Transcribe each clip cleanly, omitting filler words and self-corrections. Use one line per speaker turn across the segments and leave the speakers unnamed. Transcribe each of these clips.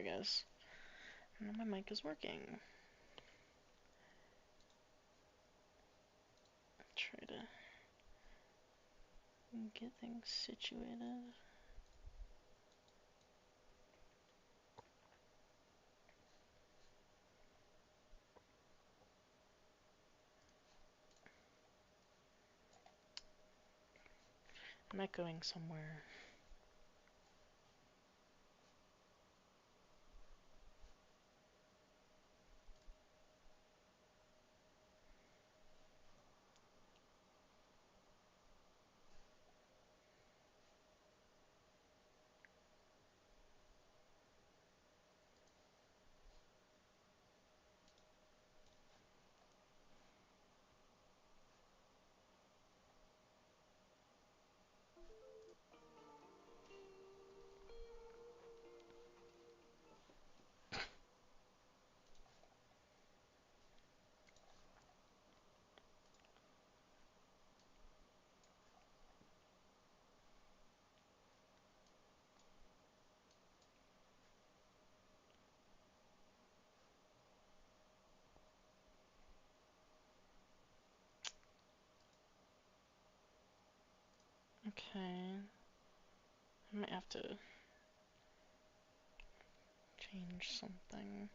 it goes. Now my mic is working. Try to get things situated. I'm not going somewhere. Okay. I might have to change something.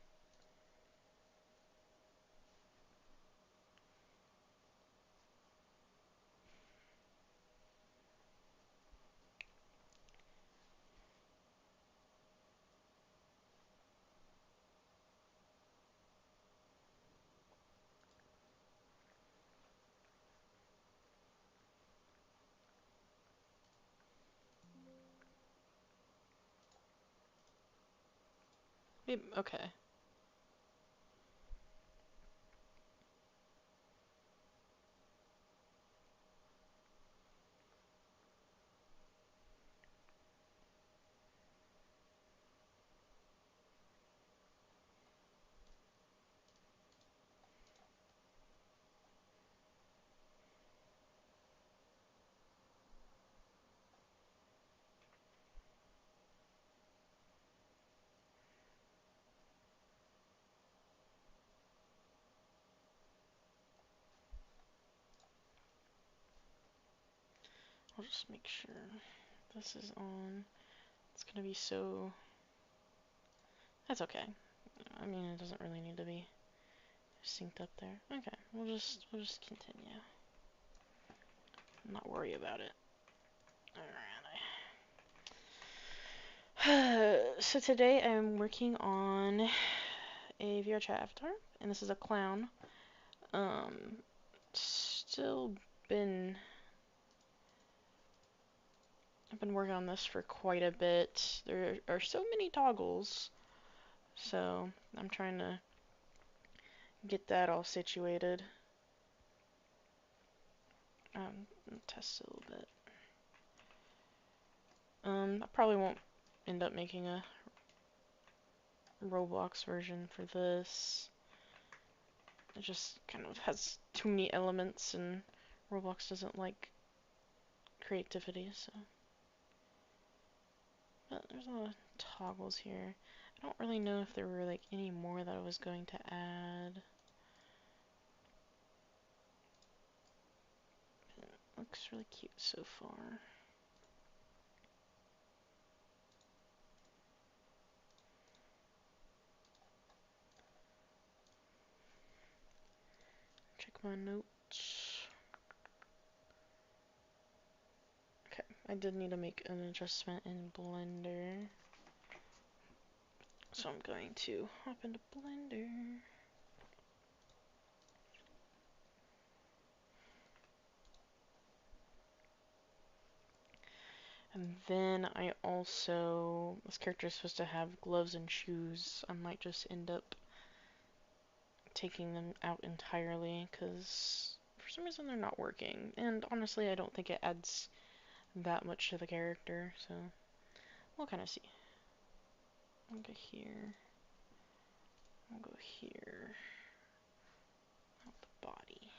Okay. I'll just make sure this is on. It's gonna be so... That's okay. I mean, it doesn't really need to be synced up there. Okay, we'll just continue. Not worry about it. Alright. So today I'm working on a VR chat avatar, and this is a clown. Still been... I've been working on this for quite a bit. There are so many toggles, so I'm trying to get that all situated. Test it a little bit. I probably won't end up making a Roblox version for this. It just kind of has too many elements, and Roblox doesn't like creativity, so. But there's a lot of toggles here. I don't really know if there were like any more that I was going to add. It looks really cute so far. Check my notes. Okay, I did need to make an adjustment in Blender. So I'm going to hop into Blender. And then I also, this character is supposed to have gloves and shoes. I might just end up taking them out entirely because for some reason they're not working. And honestly, I don't think it adds that much to the character, so we'll kind of see. I'll go here. I'll go here. Out the body.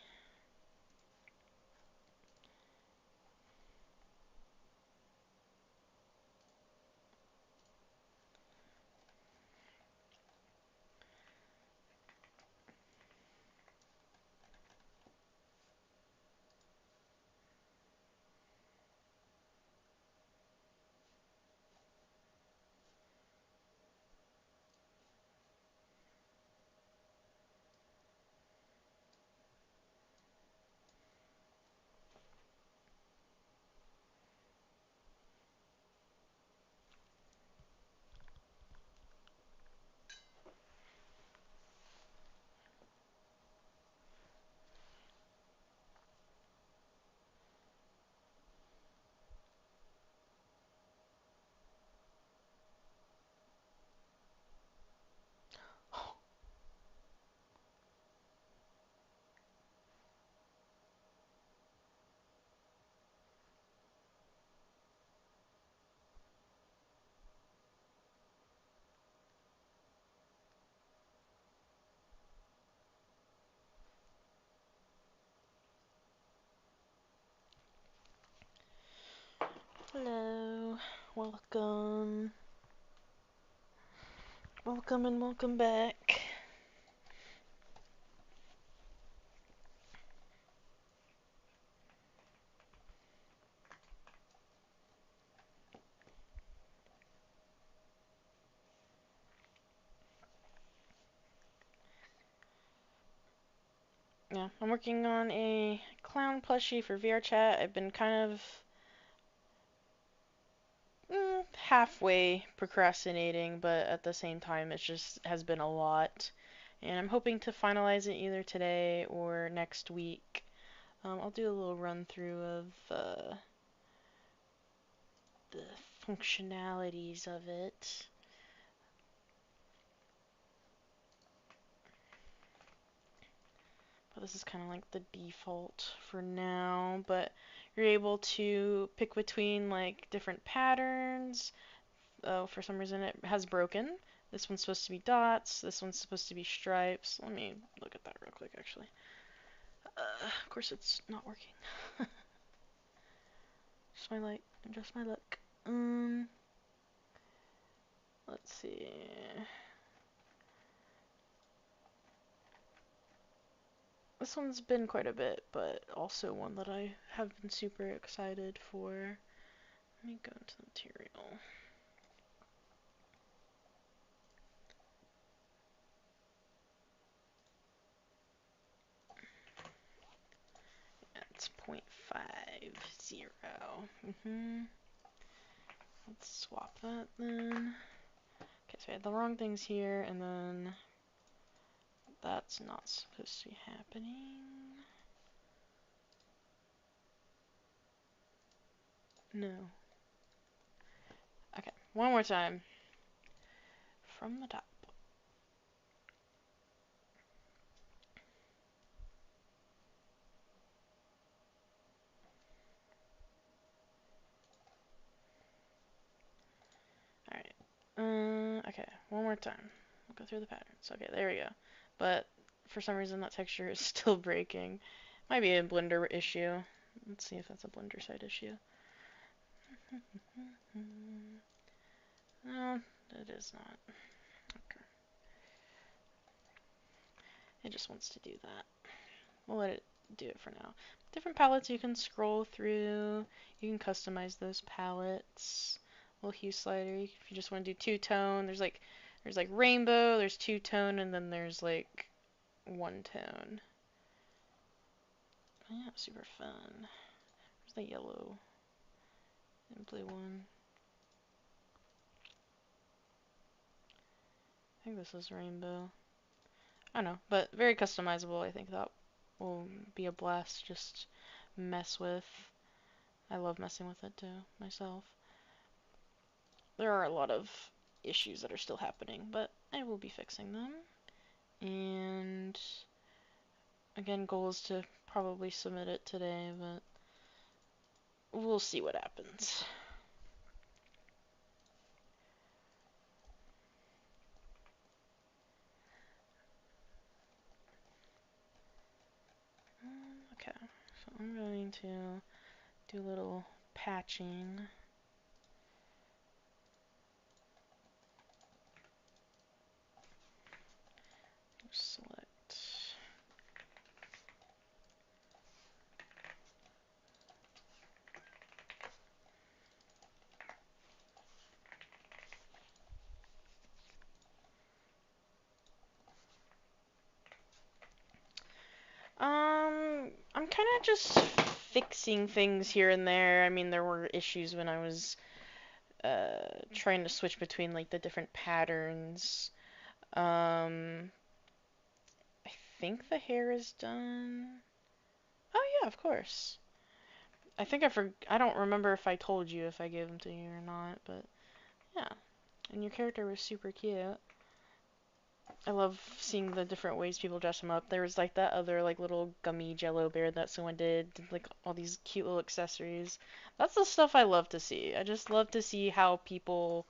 Hello, welcome. Welcome and welcome back. Yeah, I'm working on a clown plushie for VRChat. I've been kind of halfway procrastinating, but at the same time, it just has been a lot. And I'm hoping to finalize it either today or next week. I'll do a little run through of the functionalities of it. But this is kind of like the default for now, but you're able to pick between like different patterns. Oh, for some reason it has broken. This one's supposed to be dots. This one's supposed to be stripes. Let me look at that real quick, actually. Of course, it's not working. Just my light, just my luck. Let's see. This one's been quite a bit, but also one that I have been super excited for. Let me go into the material. It's 0.50. Let's swap that then. Okay, so I had the wrong things here, and then that's not supposed to be happening. No. Okay, one more time. From the top. Alright. Okay, one more time. We'll go through the patterns. Okay, there we go. But for some reason that texture is still breaking. Might be a Blender issue. Let's see if that's a Blender side issue. No, it is not. Okay. It just wants to do that. We'll let it do it for now. Different palettes you can scroll through. You can customize those palettes. Little hue slider. If you just want to do two-tone, there's like rainbow, there's two-tone, and then there's like one-tone. Oh, yeah, super fun. There's the yellow and blue one. I think this is rainbow. I don't know, but very customizable. I think that will be a blast to just mess with. I love messing with it too, myself. There are a lot of issues that are still happening, but I will be fixing them. And again, goal is to probably submit it today, but we'll see what happens. Okay, so I'm going to do a little patching. Select. I'm kind of just fixing things here and there. I mean, there were issues when I was trying to switch between like the different patterns. I think the hair is done. Oh yeah, of course. I think I don't remember if I told you if I gave them to you or not, but yeah. And your character was super cute. I love seeing the different ways people dress him up. There was like that other like little gummy jello bear that someone did like all these cute little accessories. That's the stuff I love to see. I just love to see how people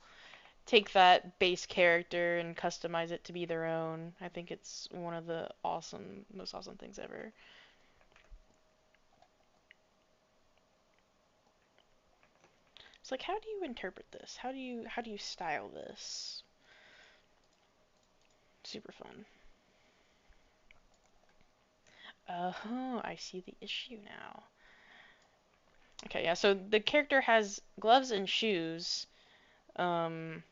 take that base character and customize it to be their own. I think it's one of the most awesome things ever. It's like, how do you interpret this? How do you style this? Super fun. Oh, I see the issue now. Okay, yeah, so the character has gloves and shoes, um,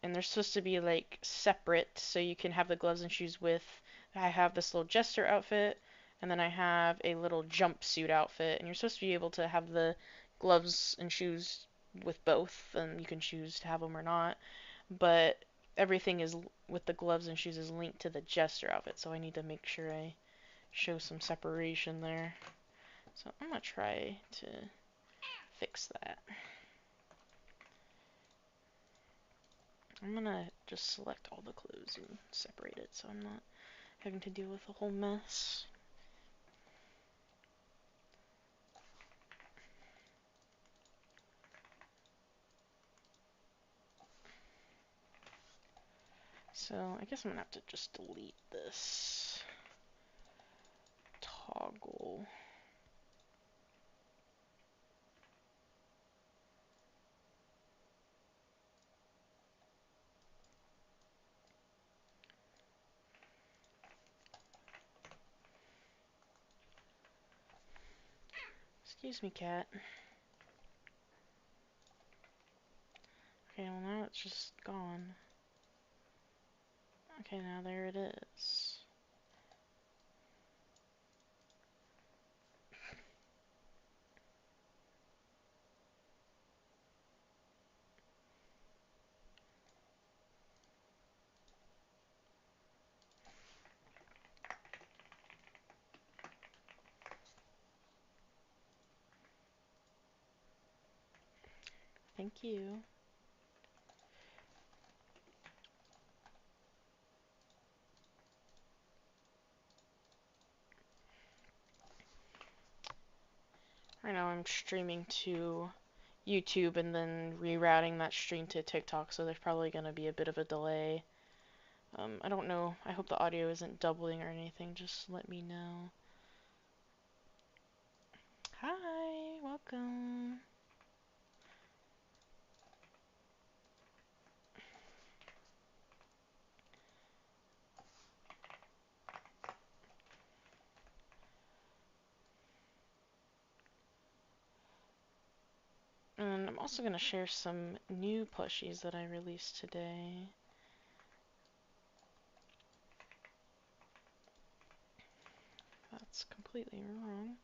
and they're supposed to be like separate, so you can have the gloves and shoes with. I have this little jester outfit, and then I have a little jumpsuit outfit, and you're supposed to be able to have the gloves and shoes with both, and you can choose to have them or not. But everything is with the gloves and shoes is linked to the jester outfit, so I need to make sure I show some separation there. So I'm gonna try to fix that. I'm gonna just select all the clothes and separate it so I'm not having to deal with a whole mess. So I guess I'm gonna have to just delete this toggle. Excuse me, cat. Okay, well now it's just gone. Okay, now there it is. Thank you. Right now I'm streaming to YouTube and then rerouting that stream to TikTok, so there's probably gonna be a bit of a delay. I don't know. I hope the audio isn't doubling or anything. Just let me know. Hi, welcome. And I'm also going to share some new plushies that I released today. That's completely wrong.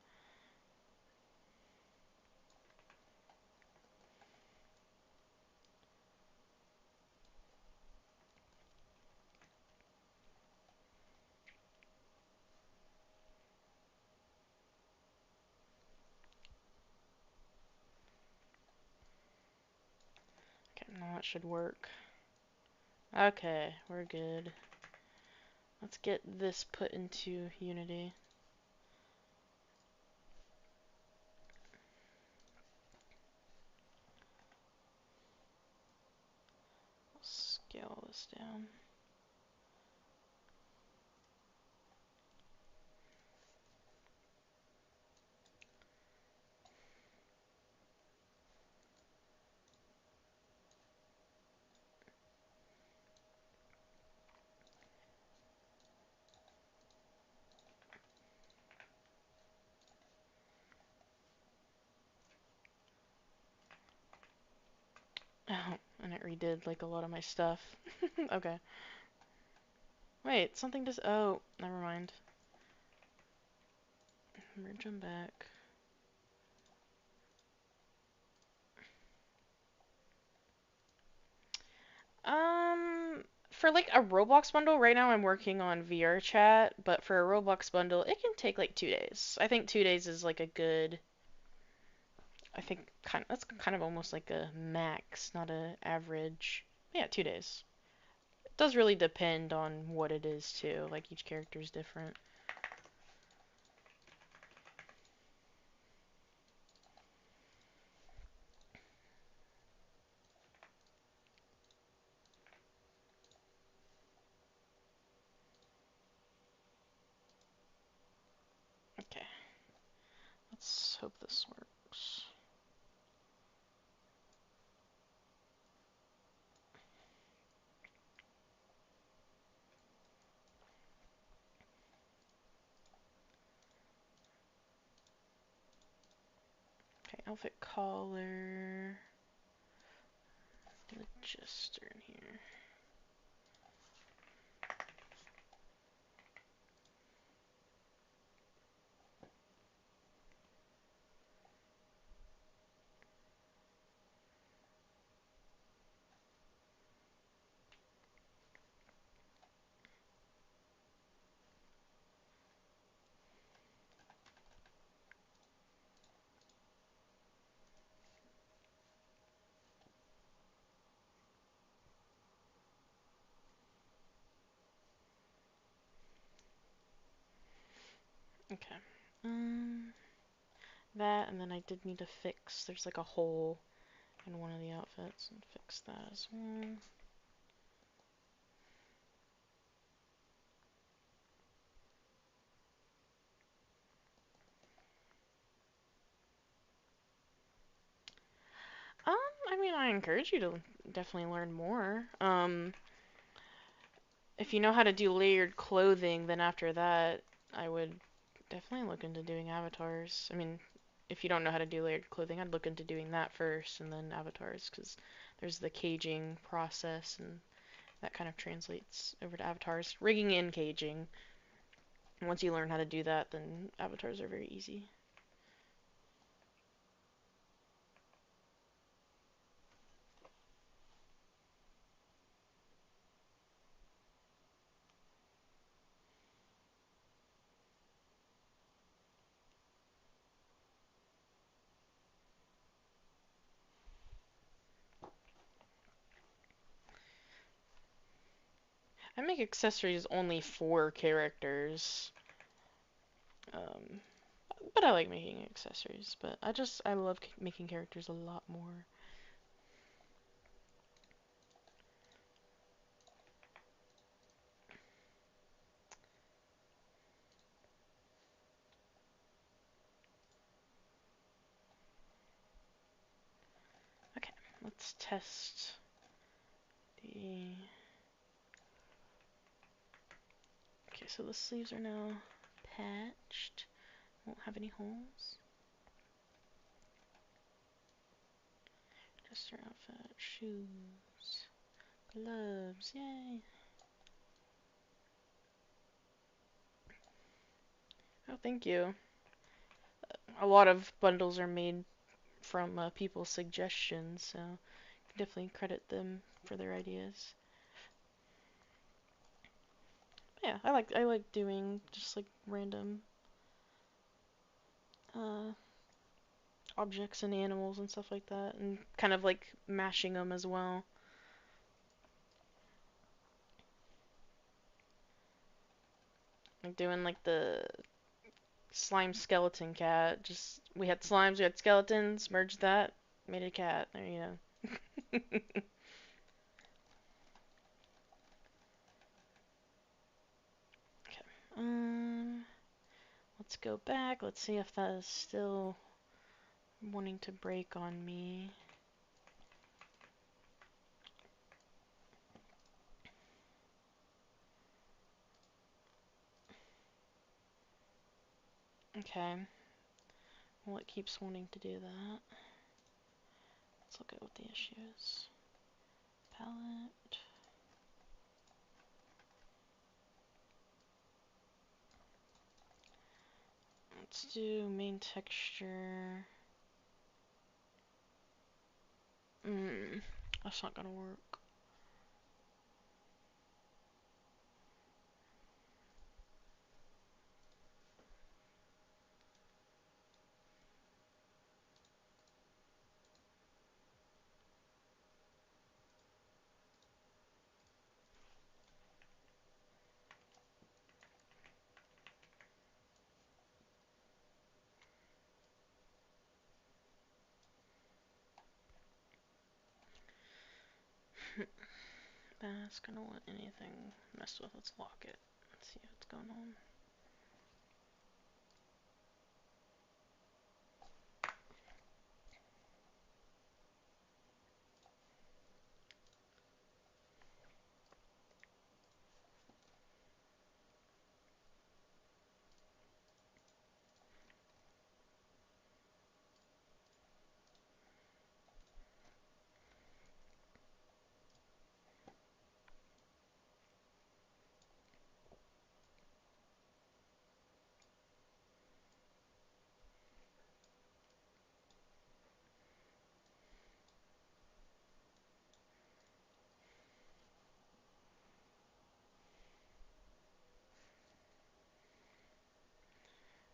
Okay, now that should work. Okay, we're good. Let's get this put into Unity. Scale this down. Oh, and it redid like a lot of my stuff. Okay. Wait, something just. Oh, never mind. Merge them back. For like a Roblox bundle, right now I'm working on VR chat, but for a Roblox bundle, it can take like 2 days. I think 2 days is like a good. I think that's kind of almost like a max, not a average. Yeah, 2 days. It does really depend on what it is too. Like each character is different. Okay. Let's hope this works. outfit collar. Do the jester in here. Okay. That, and then I did need to fix, there's like a hole in one of the outfits, and fix that as well. I mean, I encourage you to definitely learn more. If you know how to do layered clothing, then after that, I would definitely look into doing avatars. I mean, if you don't know how to do layered clothing, I'd look into doing that first and then avatars, because there's the caging process, and that kind of translates over to avatars. Rigging and caging. Once you learn how to do that, then avatars are very easy. I make accessories only for characters. Um, but I like making accessories. But I love making characters a lot more. Okay, let's test the... Okay, so the sleeves are now patched. Won't have any holes. Just your outfit, shoes, gloves, yay! Oh, thank you. A lot of bundles are made from people's suggestions, so definitely credit them for their ideas. Yeah, I like doing just like random uh, objects and animals and stuff like that, and kind of like mashing them as well. Like doing like the slime skeleton cat. Just we had slimes, we had skeletons, merged that, made a cat. There you go. Okay. Let's go back. Let's see if that is still wanting to break on me. Okay. Well, it keeps wanting to do that. Let's look at what the issue is. Palette. Let's do main texture. That's not gonna work. That's gonna let anything mess with. Let's lock it. Let's see what's going on.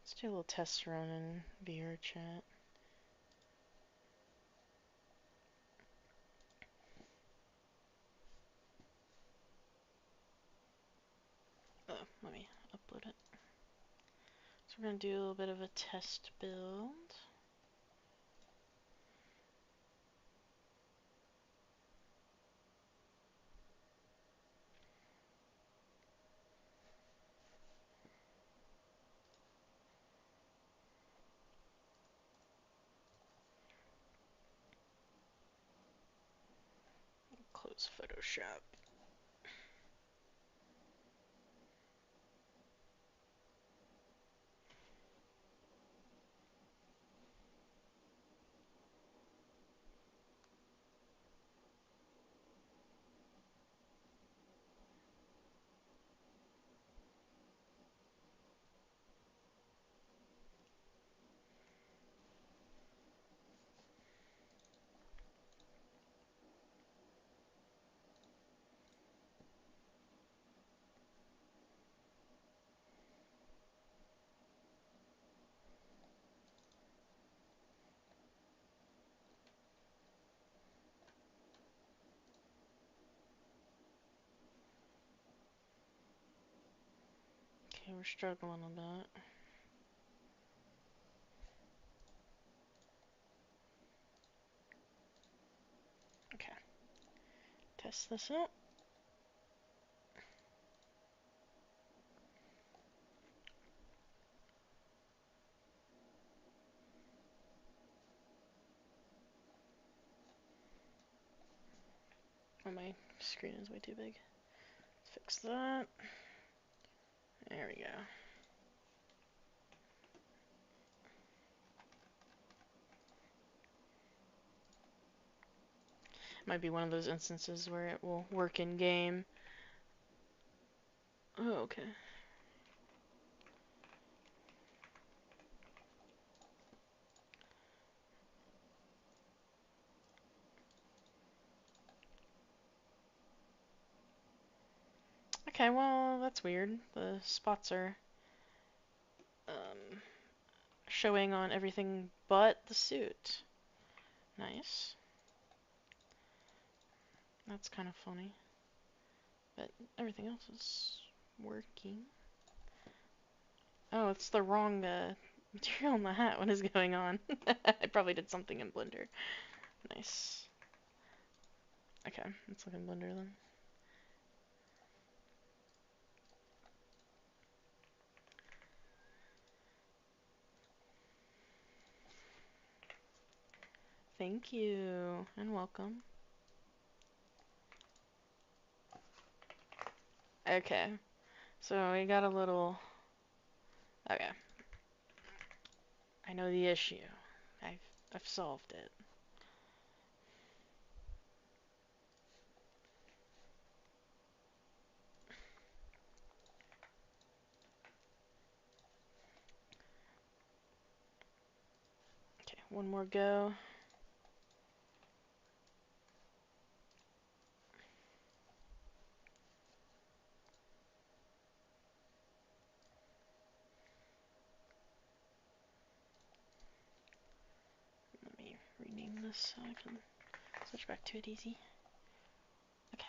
Let's do a little test run in VRChat. Oh, let me upload it. So we're going to do a little bit of a test build. Close Photoshop. Okay, we're struggling a bit. Okay, test this out. Oh, my screen is way too big. Let's fix that. There we go. Might be one of those instances where it will work in game. Oh, okay. Okay, well, that's weird. The spots are showing on everything but the suit. Nice. That's kind of funny. But everything else is working. Oh, it's the wrong material on the hat. What is going on? I probably did something in Blender. Nice. Okay, let's look in Blender then. Thank you, and welcome. Okay, so we got a little... Okay. I know the issue. I've solved it. Okay, one more go. Let me rename this so I can switch back to it easy. Okay.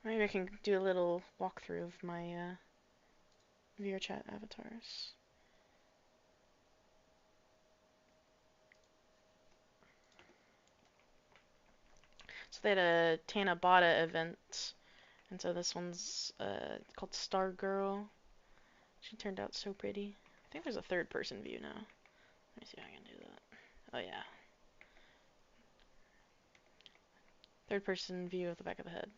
Maybe I can do a little walkthrough of my VRChat avatars. So they had a Tana Bada event, and so this one's called Star Girl. She turned out so pretty. I think there's a third person view now. Let me see if I can do that. Oh yeah. Third person view of the back of the head.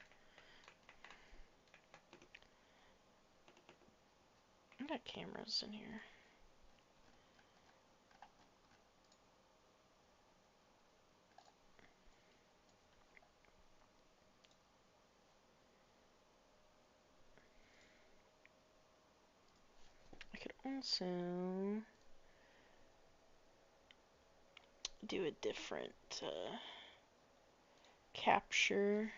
I got cameras in here. I could also do a different capture.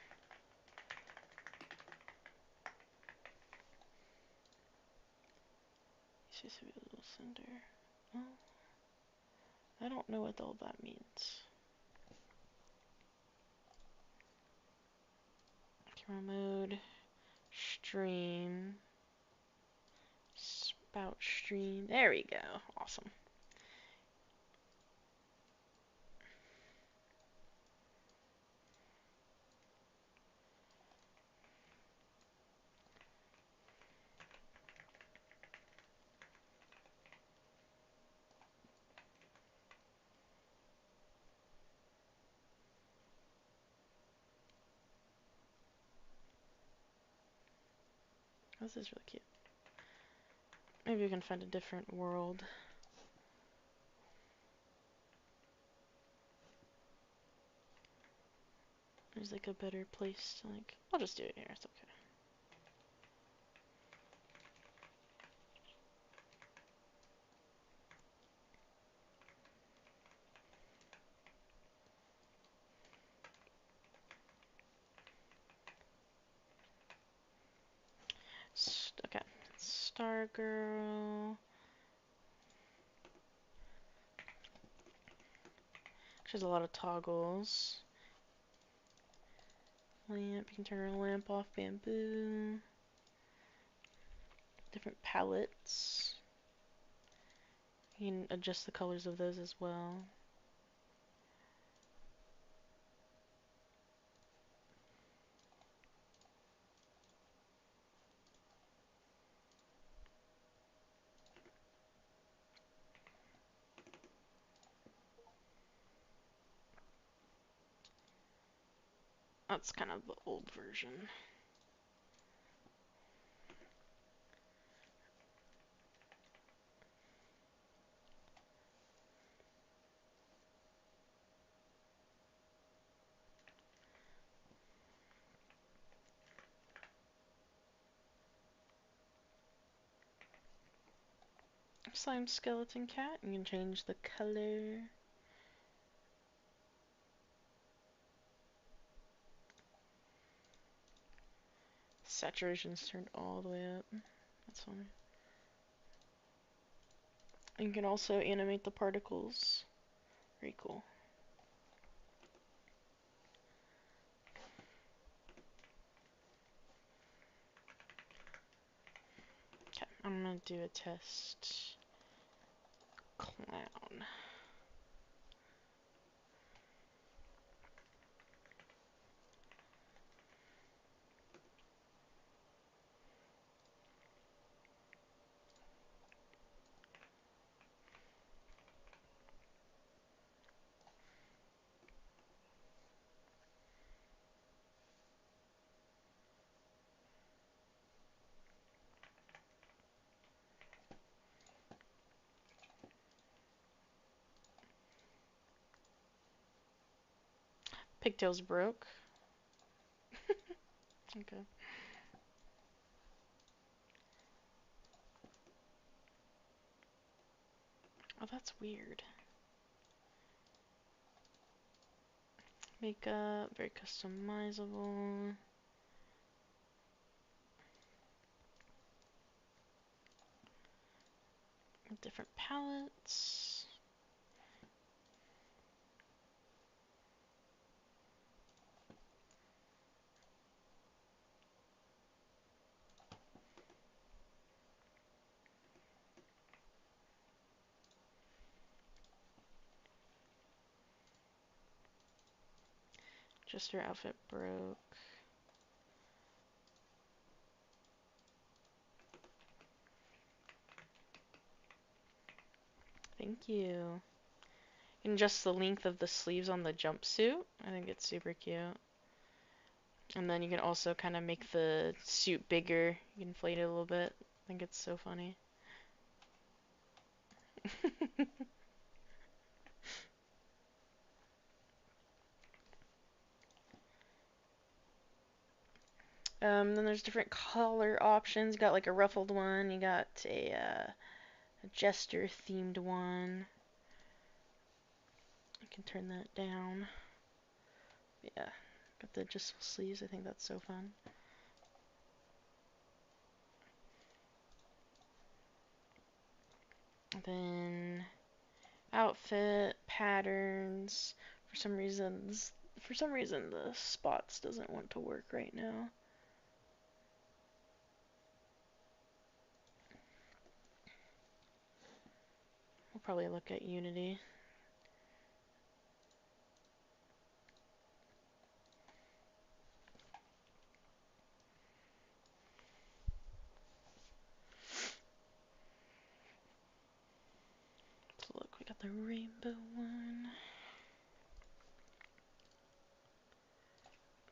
Seems to be a little cinder. Oh, I don't know what all that means. Camera mode, stream, spout stream. There we go. Awesome. This is really cute. Maybe we can find a different world. There's like a better place to like. I'll just do it here. It's okay. Okay. Stargirl. She has a lot of toggles. Lamp. You can turn her lamp off. Bamboo. Different palettes. You can adjust the colors of those as well. That's kind of the old version. Slime skeleton cat. You can change the color. Saturation's turned all the way up. That's funny. You can also animate the particles. Very cool. Okay, I'm gonna do a test. Clown. Pigtails broke. Okay. Oh, that's weird. Makeup, very customizable. Different palettes. Just her outfit broke. Thank you. And just the length of the sleeves on the jumpsuit. I think it's super cute. And then you can also kind of make the suit bigger. You can inflate it a little bit. I think it's so funny. Then there's different color options. You got like a ruffled one. You got a jester themed one. I can turn that down. Yeah, got the adjustable sleeves. I think that's so fun. Then outfit, patterns. For some reason the spots doesn't want to work right now. We'll probably look at Unity. So look, we got the rainbow one.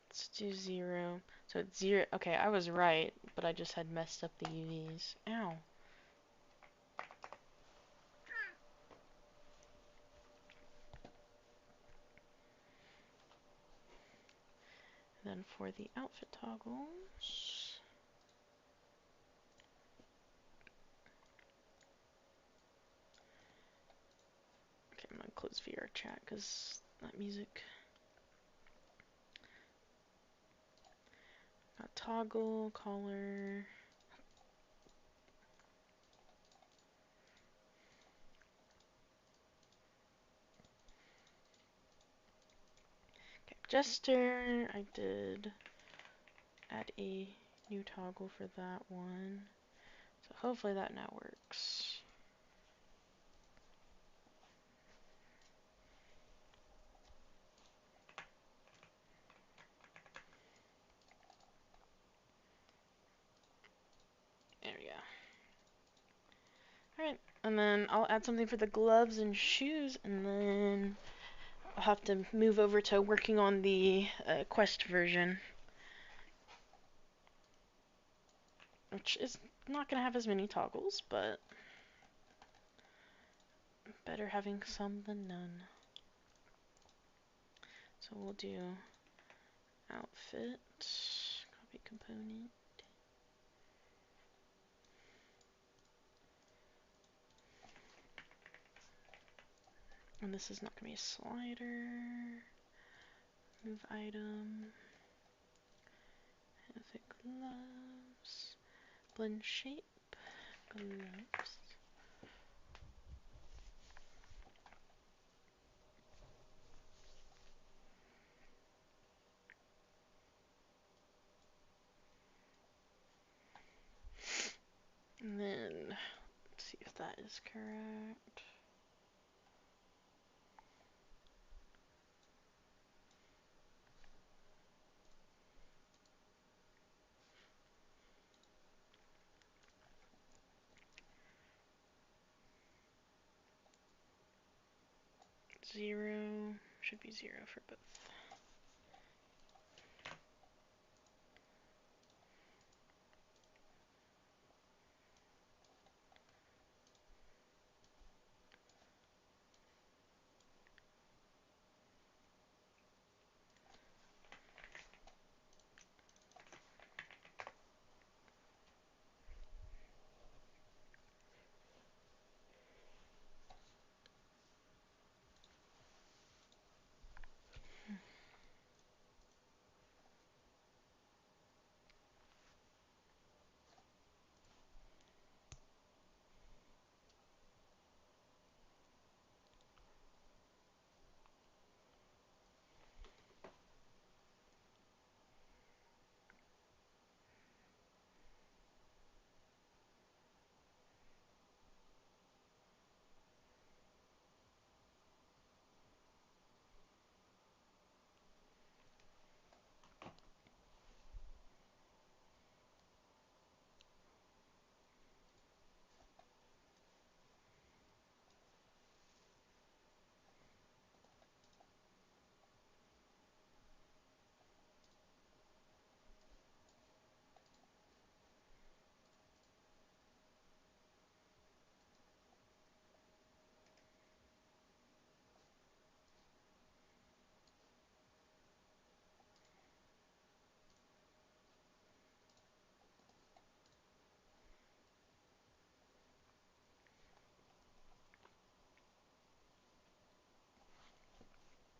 Let's do 0. So it's 0. Okay, I was right, but I just had messed up the UVs. Ow. Then for the outfit toggles, okay, I'm gonna close VR chat because that music. Got toggle, collar. Okay, gesture, I did add a new toggle for that one. So hopefully that now works. There we go. Alright, and then I'll add something for the gloves and shoes, and then I'll have to move over to working on the Quest version, which is not going to have as many toggles, but better having some than none. So we'll do outfit, copy component. And this is not going to be a slider. Move item. Outfit gloves. Blend shape. Gloves. And then, let's see if that is correct. Zero, should be 0 for both.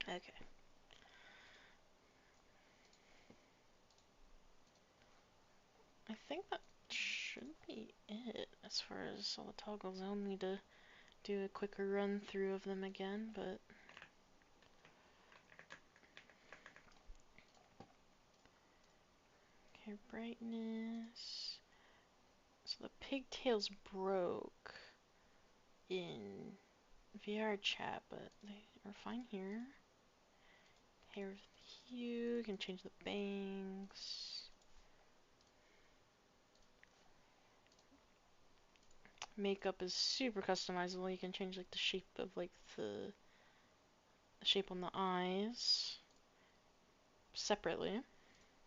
Okay. I think that should be it as far as all the toggles. I'll need to do a quicker run through of them again, but okay, brightness. So the pigtails broke in VR chat, but they are fine here. Hair hue, you can change the bangs. Makeup is super customizable. You can change like the shape of like the shape on the eyes separately.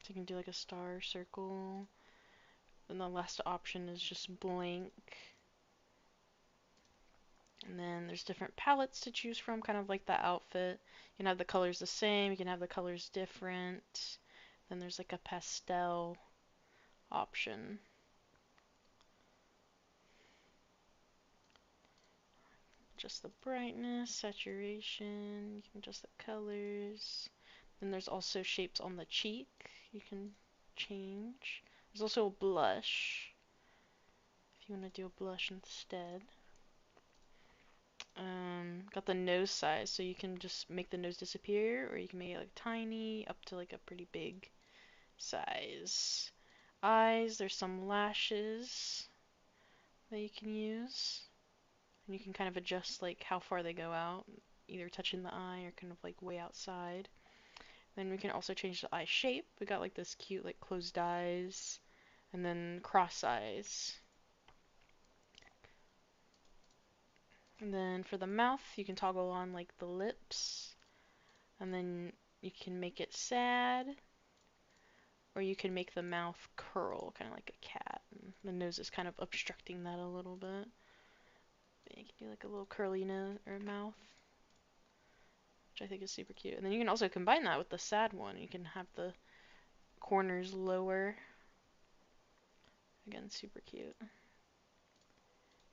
So you can do like a star, circle, and the last option is just blank. And then there's different palettes to choose from, kind of like the outfit. You can have the colors the same, you can have the colors different. Then there's like a pastel option. Adjust the brightness, saturation, you can adjust the colors. Then there's also shapes on the cheek you can change. There's also a blush, if you want to do a blush instead. Got the nose size, so you can just make the nose disappear, or you can make it like tiny up to like a pretty big size. Eyes, there's some lashes that you can use, and you can kind of adjust like how far they go out, either touching the eye or kind of like way outside. Then we can also change the eye shape. We got like this cute like closed eyes, and then cross eyes. And then for the mouth, you can toggle on like the lips, and then you can make it sad, or you can make the mouth curl, kind of like a cat. And the nose is kind of obstructing that a little bit. But you can do like a little curly nose or mouth, which I think is super cute. And then you can also combine that with the sad one. You can have the corners lower. Again, super cute.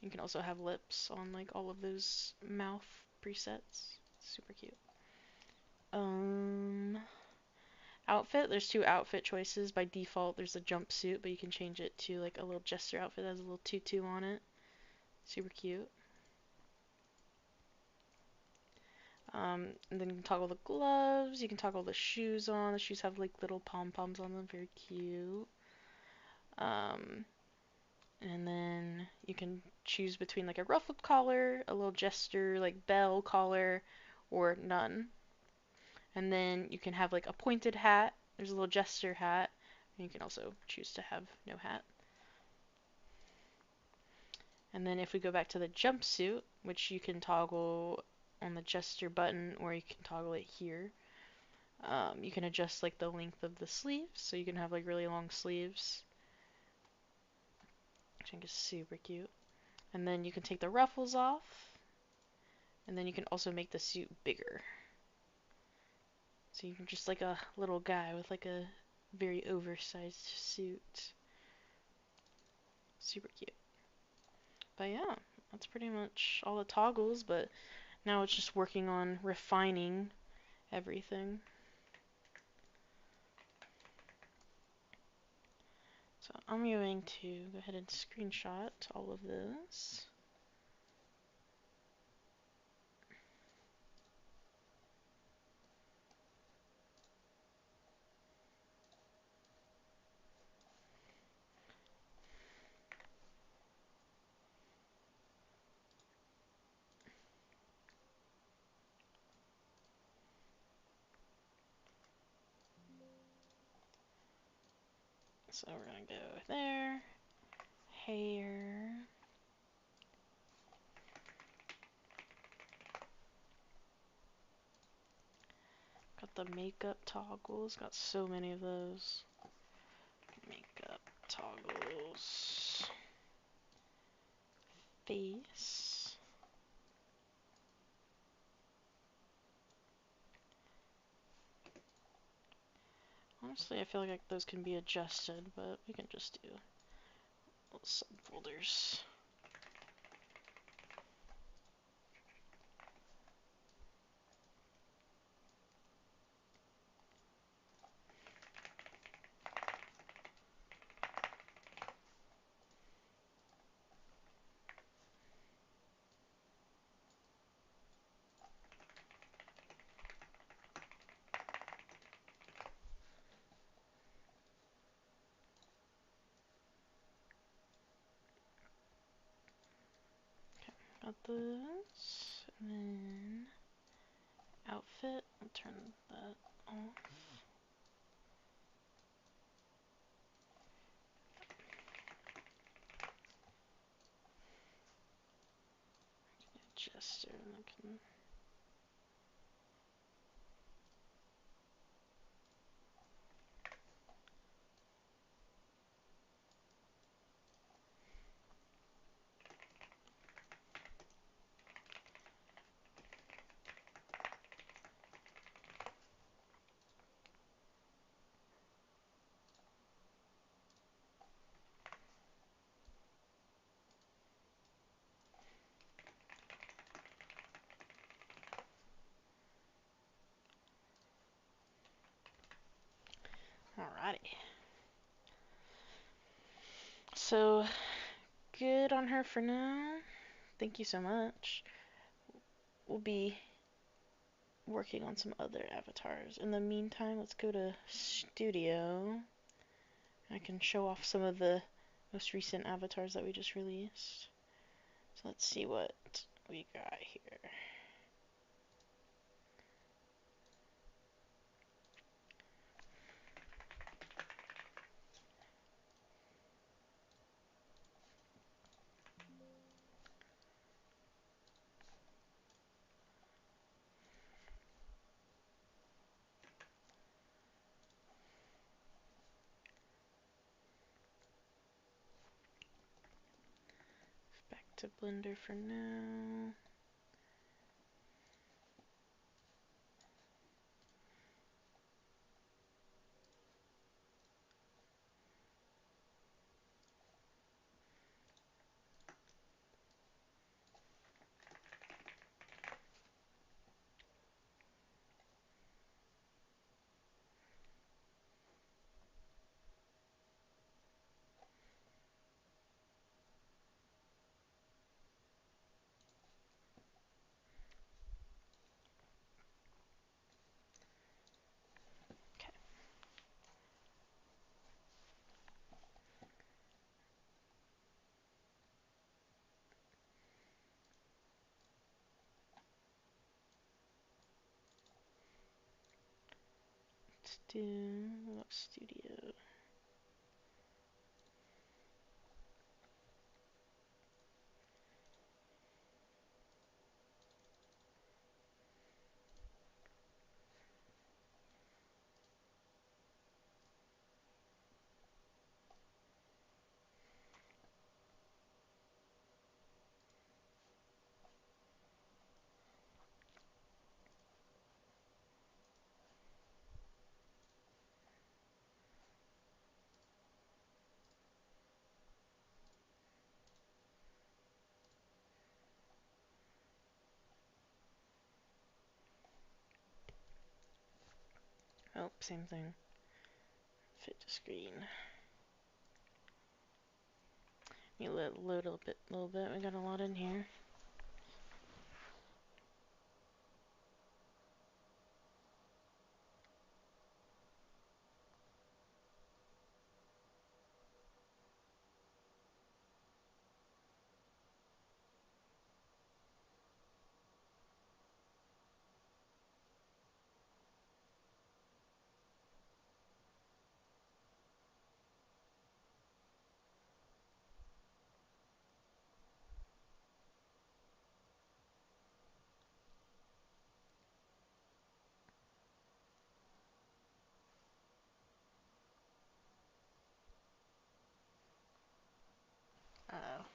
You can also have lips on like all of those mouth presets. Super cute. Outfit, there's two outfit choices. By default, there's a jumpsuit, but you can change it to like a little jester outfit that has a little tutu on it. Super cute. And then you can toggle the gloves, you can toggle the shoes on. The shoes have like little pom-poms on them, very cute. And then you can choose between like a ruffled collar, a little jester like bell collar, or none. And then you can have like a pointed hat. There's a little jester hat. And you can also choose to have no hat. And then if we go back to the jumpsuit, which you can toggle on the gesture button, or you can toggle it here, you can adjust like the length of the sleeves, so you can have like really long sleeves, which I think is super cute. And then you can take the ruffles off, and then you can also make the suit bigger. So you can just like a little guy with like a very oversized suit. Super cute. But yeah, that's pretty much all the toggles, but now it's just working on refining everything. So I'm going to go ahead and screenshot all of this. So we're gonna go there, hair, got the makeup toggles, got so many of those. Makeup toggles, face. Honestly, I feel like those can be adjusted, but we can just do little subfolders. Got this. And then outfit. I'll turn that off. Jester, and I can. Alrighty. So, good on her for now. Thank you so much. We'll be working on some other avatars. In the meantime, let's go to Studio. I can show off some of the most recent avatars that we just released. So let's see what we got here. Back to Blender for now. Okay. Let's do Studio. Oh, same thing. Fit to screen. You load a little bit. We got a lot in here. Uh-oh.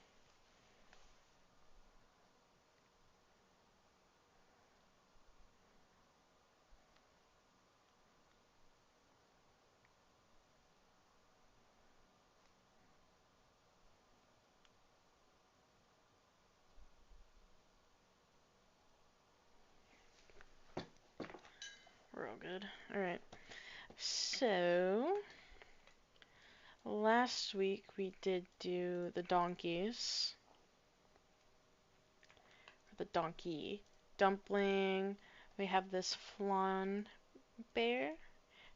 We're all good. Alright. So, last week we did do the donkeys. The donkey dumpling. We have this flan bear.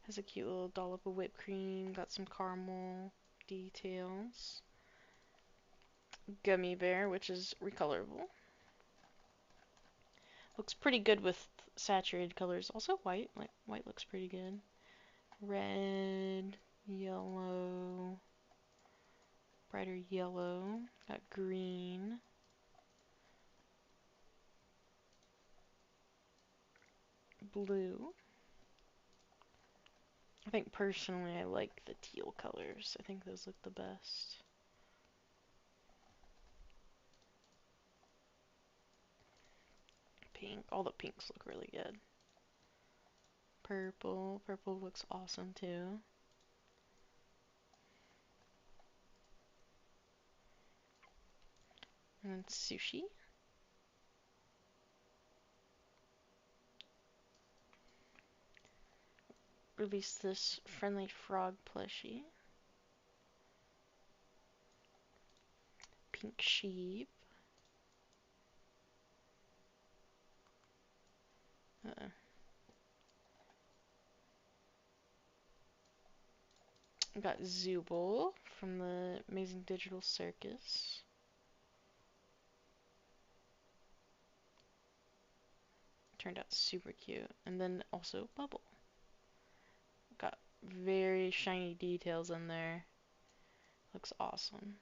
Has a cute little dollop of whipped cream. Got some caramel details. Gummy bear, which is recolorable. Looks pretty good with saturated colors. Also white, like white looks pretty good. Red, yellow, brighter yellow, got green, blue. I think personally I like the teal colors. I think those look the best. Pink, all the pinks look really good. Purple, purple looks awesome too. And then sushi. Release this friendly frog plushie. Pink sheep. Uh-oh. Got Zooble from the Amazing Digital Circus. Turned out super cute. And then also Bubble. Got very shiny details in there. Looks awesome.